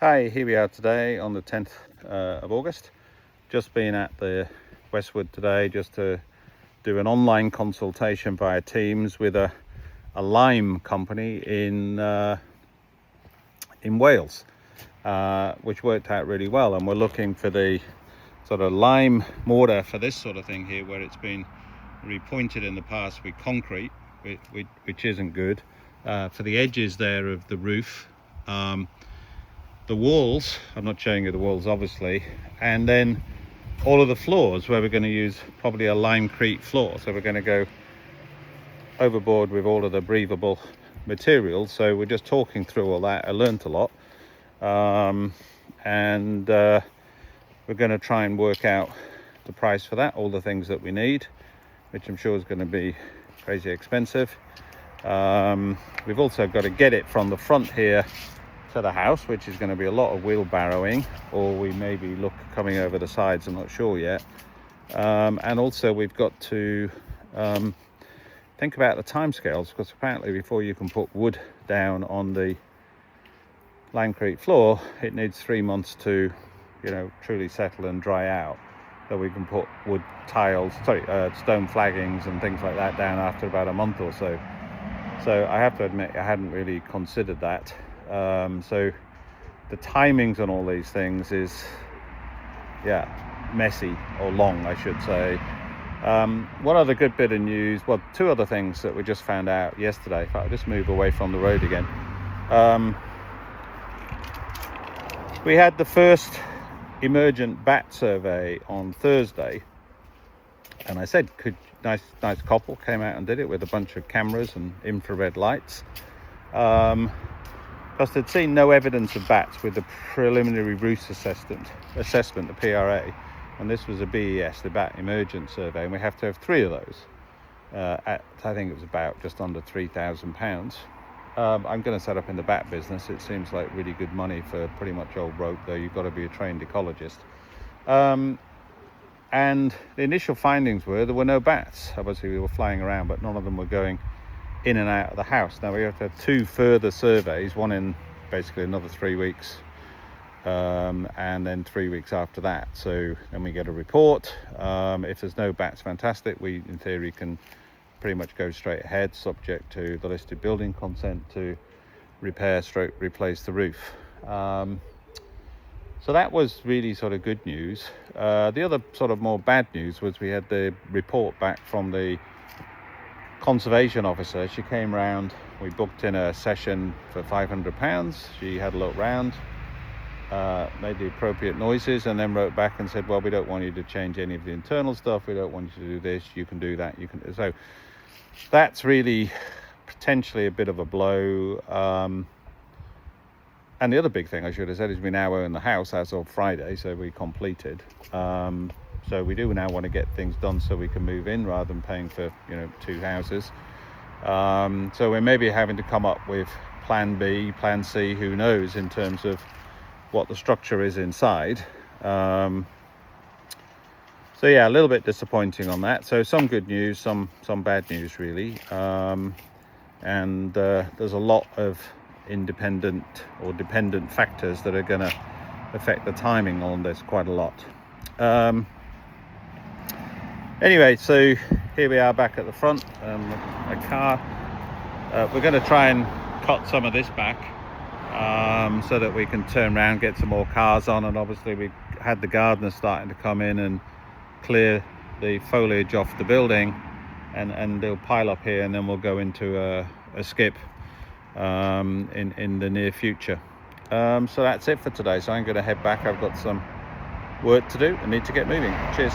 Hi, here we are today on the 10th of August. Just been at the Westwood today just to do an online consultation via Teams with a lime company in Wales, which worked out really well. And we're looking for the sort of lime mortar for this sort of thing here, where it's been repointed in the past with concrete, which isn't good, for the edges there of the roof. The walls, I'm not showing you the walls obviously, and then all of the floors, where we're going to use probably a limecrete floor. So we're going to go overboard with all of the breathable materials. So we're just talking through all that. I learnt a lot, and we're going to try and work out the price for that, all the things that we need, which I'm sure is going to be crazy expensive. We've also got to get it from the front here to the house, which is going to be a lot of wheelbarrowing, or we maybe look coming over the sides, I'm not sure yet. And also we've got to think about the timescales, because apparently before you can put wood down on the limecrete floor, it needs 3 months to, truly settle and dry out. So we can put wood tiles, stone flaggings and things like that down after about a month or so. So I have to admit, I hadn't really considered that. So the timings on all these things is messy, or long I should say. One other good bit of news, well, two other things that we just found out yesterday. If I just move away from the road again, we had the first emergent bat survey on Thursday, and I said, nice couple came out and did it with a bunch of cameras and infrared lights. Because they'd seen no evidence of bats with the preliminary roost assessment, the PRA, and this was a BES, the Bat Emergent Survey, and we have to have 3 of those at, I think it was about just under £3,000. I'm going to set up in the bat business. It seems like really good money for pretty much old rope, though you've got to be a trained ecologist. And the initial findings were there were no bats. Obviously we were flying around, but none of them were going in and out of the house. Now we have to have 2 further surveys, one in basically another 3 weeks, and then 3 weeks after that. So then we get a report. If there's no bats, fantastic. We in theory can pretty much go straight ahead, subject to the listed building consent, to replace the roof. So that was really sort of good news. The other sort of more bad news was we had the report back from the conservation officer. She came round, we booked in a session for £500. She had a look round, made the appropriate noises, and then wrote back and said, well, we don't want you to change any of the internal stuff, we don't want you to do this, you can do that, so that's really potentially a bit of a blow. And the other big thing I should have said is we now own the house as of Friday, so we completed. So we do now want to get things done so we can move in, rather than paying for 2 houses. So we're maybe having to come up with plan B, plan C, who knows, in terms of what the structure is inside. So yeah, a little bit disappointing on that. So some good news, some bad news really. And there's a lot of independent or dependent factors that are going to affect the timing on this quite a lot. Anyway, so here we are back at the front, my car. We're going to try and cut some of this back so that we can turn around, get some more cars on, and obviously we had the gardeners starting to come in and clear the foliage off the building, and they'll pile up here, and then we'll go into a skip in the near future. So that's it for today. So I'm going to head back. I've got some work to do. I need to get moving. Cheers.